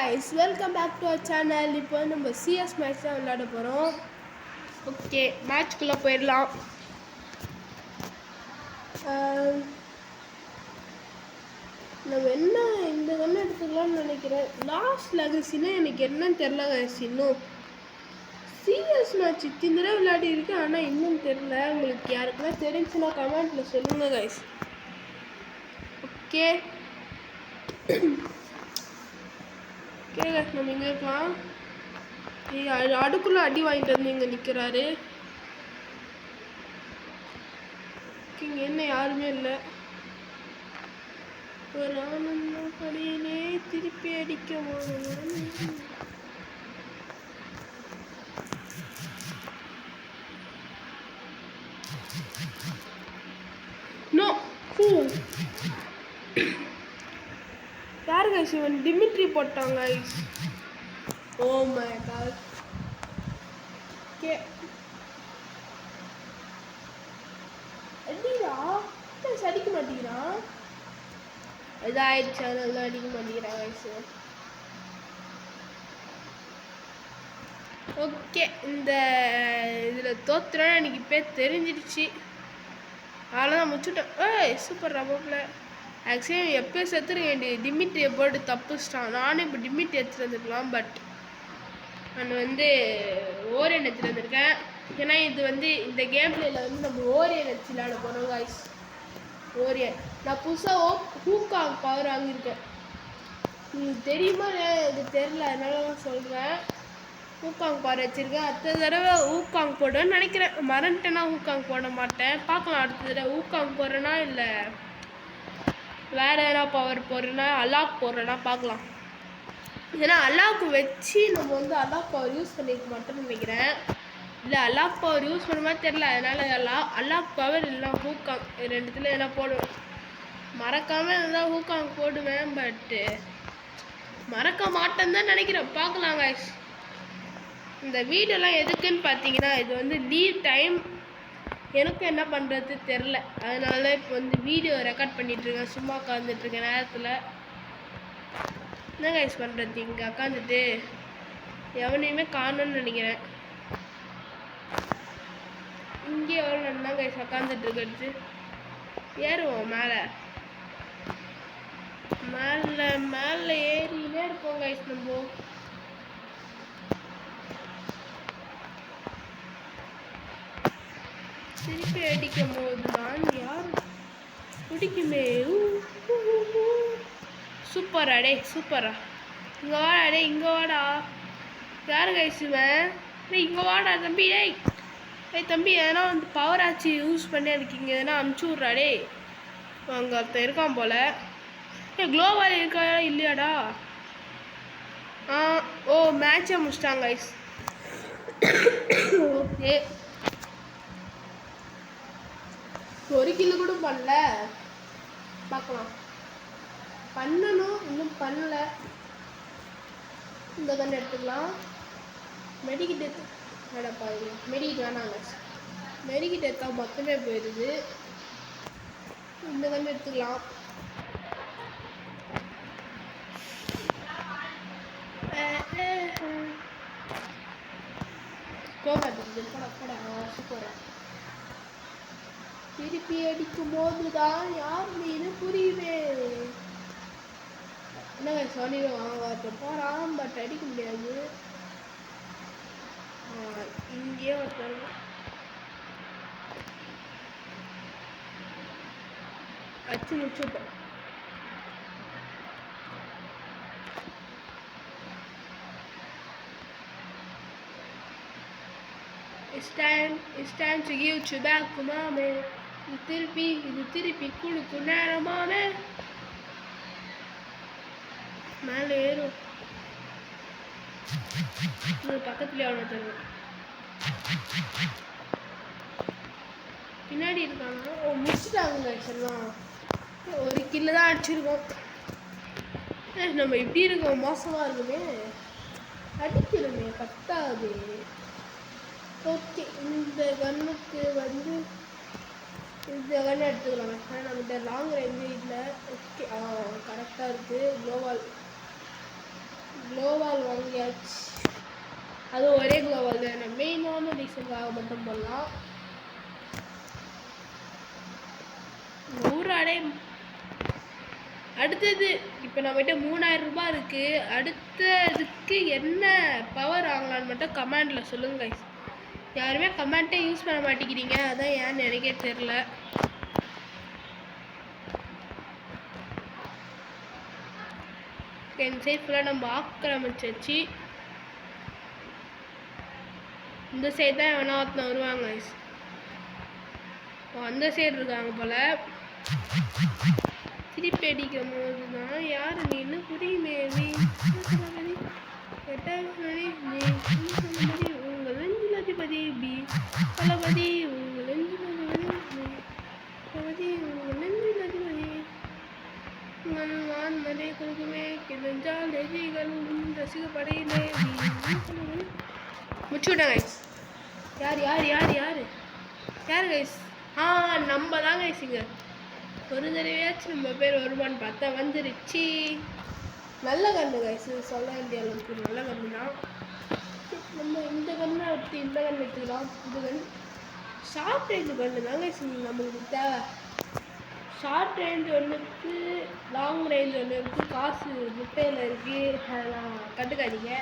guys, welcome back to our channel. இப்போ நம்ம CS match தான் விளையாட போகிறோம். ஓகே, மேட்ச்குள்ளே போயிடலாம். நம்ம என்ன இந்த கண்ணு எடுத்துக்கலாம்னு நினைக்கிறேன். லாஸ்ட் லெகசின்னா எனக்கு என்னன்னு தெரில guys. இன்னும் CS மேட்ச் இத்தனை தடவை விளையாடி இருக்கேன், ஆனால் இன்னும் தெரில. உங்களுக்கு யாருக்குன்னா தெரிஞ்சுன்னா கமெண்ட்டில் சொல்லுங்கள் guys. ஓகே நம்ம இங்கே இருக்கலாம். அடுக்குள்ள அடி வாங்கிட்டு வந்து இங்கே நிற்கிறாரு. இங்கே என்ன யாருமே இல்லை. ஒரு ஆனந்த படியிலே திருப்பி அடிக்க நோ யாரு கைஸ் இவன்? டிமிட்ரி போட்டாங்க guys. Oh my god. Okay அடிடா, அடிக்க மாட்டேங்கிறான். இதாயிடுச்சு, அதெல்லாம் அடிக்க மாட்டேங்கிறான் கைஸ். ஓகே, இந்த இதில் தோத்துறேன்னு எனக்கு இப்போ தெரிஞ்சிடுச்சு. அதெல்லாம் முடிச்சுட்டேன். ஏய் சூப்பர் ரப்பப்பில். ஆக்சுவலி எப்போ செத்துருக்க வேண்டிய டிமிட்ரியை போட்டு தப்புச்சிட்டான். நானும் இப்போ டிமிட்ரி எடுத்துகிட்டு வந்துருக்கலாம், பட் நான் ஓரியன் எடுத்துகிட்டு வந்திருக்கேன். ஏன்னா இது இந்த கேம் பிளேயில் நம்ம ஓரியன் எடுத்து விளையாட போகிறோம் காய்ஸ். ஓரியன் நான் புதுசாக ஹூகாங் பவர் வாங்கியிருக்கேன். உங்களுக்கு தெரியுமா எனக்கு தெரில, அதனால தான் சொல்கிறேன். ஹூகாங் பவர் வச்சுருக்கேன். அடுத்த தடவை ஹூகாங் போடுவேன்னு நினைக்கிறேன். மறந்துட்டேன்னா ஹூகாங் போட மாட்டேன். பார்க்கலாம் அடுத்த தடவை ஹூகாங் போடுறேன்னா இல்லை வேறு எதனா பவர் போடுறேன்னா அலாக் போடுறேன்னா பார்க்கலாம். ஏன்னா அலாக்கு வச்சு நம்ம அலாக் பவர் யூஸ் பண்ணிக்க மாட்டோம்னு நினைக்கிறேன். இல்லை அலாக் பவர் யூஸ் பண்ண மாதிரி தெரில, அதனால் அலாக் பவர் இல்லை ஹூகாங் ரெண்டுத்தில் எதனா போடுவேன். மறக்காமல் இருந்தால் ஹூகாங் போடுவேன், பட்டு மறக்க மாட்டேன்னு தான் நினைக்கிறேன். பார்க்கலாம் கைஸ். இந்த வீடியோலாம் எதுக்குன்னு பார்த்தீங்கன்னா, இது லீவ் டைம். எனக்கு என்ன பண்ணுறது தெரில, அதனால இப்போ வீடியோ ரெக்கார்ட் பண்ணிகிட்ருக்கேன். சும்மா உட்காந்துட்ருக்கேன் நேரத்தில். என்ன கைஸ் பண்ணுறது? இங்கே உட்காந்துட்டு எவனையுமே காணணும்னு நினைக்கிறேன். இங்கே எவ்வளோ நல்லா கைஸ் உட்காந்துட்ருக்கிறது. ஏறுவோம் மேலே மேலே மேலே ஏறினே இருப்போம் கைஸ். நம்ம திருப்பி அடிக்கும் போது தான் யார் பிடிக்குமே. சூப்பரா டே, சூப்பரா. இங்கே வாடா டே, இங்கே வாடா. யார் கைசுவேன்? இங்கே வாடா தம்பி. டேய் தம்பி, எதனா பவர் ஆச்சு யூஸ் பண்ணி அதுக்கு இங்கே எதனா அனுப்பிச்சி விட்றா டே. அங்கே ஒருத்தன் இருக்கான் போல். க்ளோவால் இருக்கா இல்லையாடா? ஓ மேட்சை முடிச்சிட்டாங்க கைஸ். ஓகே, ஒரு கிலோ கூட பண்ணல. பார்க்கலாம், பண்ணணும். இன்னும் பண்ணல. இந்த கன்று எடுத்துக்கலாம். மெடிக்கிட் எடுப்பா. மெடிக்கிட் வேணாங்க. மெடிக்கிட் எடுத்தால் மொத்தமே போயிடுது. இந்த கன்று எடுத்துக்கலாம். திருப்பி அடிக்கும் போதுதான் யார் மீது புரியுமே. என்னங்க சொல்லிடுவாங்க போகிறான், பட் அடிக்க முடியாது. இங்கேயே ஒருத்தர் அச்சு முடிச்சுட்டோம். It's time to give you back, மாமே. இது திருப்பி கொடுக்கும் நேரமாமே. மேலே ஏறும். பக்கத்துலேயே அவ்வளோ தருவோம். பின்னாடி இருக்காங்க. ஓ முடிச்சுட்டாங்க எல்லாம். ஒரு கிலோ தான் அடிச்சிருக்கோம். நம்ம இப்படி இருக்கோம், மோசமாக இருக்குமே. அடிக்கிறோமே, பத்தாது. ஓகே, இந்த கன்னுக்கு இந்த கன்று எடுத்துக்கலாம். ஆனால் நம்மகிட்ட லாங் ரேஞ்சு இல்லை. ஓகே, கரெக்டாக இருக்குது. க்ளோவால் வாங்கியாச்சு. அதுவும் ஒரே க்ளோவால் தான், மெயினான ரீசனுக்காக மட்டும் போடலாம். 100 அடை. அடுத்தது இப்போ நம்மகிட்ட 3000 ரூபாய் இருக்குது. அடுத்ததுக்கு என்ன பவர் வாங்கலான்னு மட்டும் கமெண்டில் சொல்லுங்க கைஸ். யாருமே கமெண்ட்டே யூஸ் பண்ண மாட்டேங்கிறீங்க, அதான் ஏன்னு எனக்கே தெரில. இந்த சைட் ஃபுல்லாக நம்ம ஆக்கிரமிச்சாச்சு. இந்த சைடு தான் எவனா ஒருத்தன் வருவாங்க கைஸ். அந்த சைடு இருக்காங்க போல். திருப்பி அடிக்கும் போது தான் யார் நீன்னு புரியுமே. உங்கள் நெஞ்சில் அதிபதி பி தளபதி, உங்கள் நெஞ்சில் அதிபதி, உங்கள் நெஞ்சில் அதிபதி, உங்கள் வான்மலை கொடுக்குமே கிழஞ்சால் எதிரிகள் ரசிகப்படையிலே முடிச்சுவிட்டேன் கைஸ். யார் யார் யார் யார் யார் கைஸ்? நம்ம தான் கைஸ். இங்கே ஒரு தடவையாச்சும் நம்ம பேர் வருமானு பார்த்தா வந்துருச்சு. நல்ல கண்ணு கைஸ், சொல்ல வேண்டிய அளவுக்கு நல்ல கண்ணு தான். நம்ம இந்த கண்ணை எடுத்து இந்த கண்ணு எடுத்துக்கலாம். இது கண் ஷார்ட் ரேஞ்சு கண்ணு தான் கைஸ் நம்மளுக்கு தேவை. ஷார்ட் ரேஞ்ச் ஒன்று இருக்குது, லாங் ரேஞ்ச் ஒன்று இருக்குது. காசு முட்டையில் இருக்குது, அதெல்லாம் கண்டுக்காதீங்க.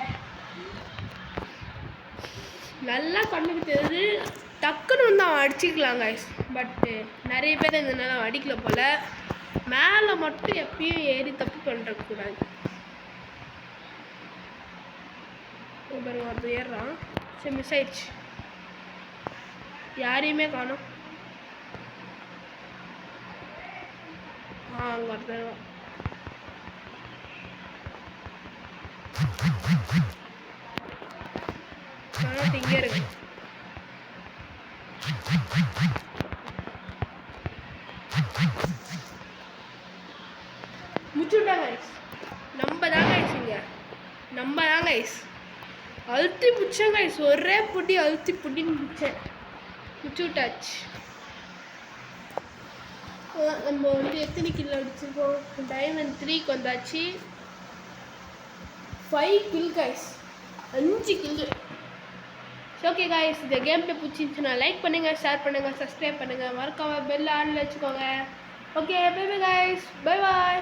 நல்லா கண்ணுக்கு தெரியுது, டக்குன்னு வந்து அவன் அடிச்சுக்கலாம் கைஸ். பட்டு நிறைய பேர் இந்த நேரம் அடிக்கல போல். மேலே மட்டும் எப்பயும் ஏறி தப்பு பண்ணுறக்கூடாது. பாருங்க ஒருத்தர் ஏறுறான். சரி, மிஸ் ஆயிடுச்சு. யாரையுமே காணோம். அங்கே ஒருத்தர் இங்கே இருக்கு. முடிச்சுட்டா கைஸ். நம்ம தான் கைஸ், இங்கே நம்ம தான் கைஸ். அழுத்தி பிடிச்சேன் கைஸ், ஒரே புட்டி அழுத்தி புட்டின்னு பிடிச்சேன். முடிச்சு விட்டாச்சு. நம்ம வந்து எத்தனை கிலோ அடிச்சிருக்கோம்? டைமண்ட் 3க்கு வந்தாச்சு. 5 kill guys, 5 kill. Okay guys, இந்த கேம் பிளே பிடிச்சிருந்துச்சுன்னா லைக் பண்ணுங்கள், ஷேர் பண்ணுங்கள், சப்ஸ்கிரைப் பண்ணுங்கள், மறக்காமல் பெல் ஆனில் வச்சுக்கோங்க. Okay, bye bye guys, bye பாய்.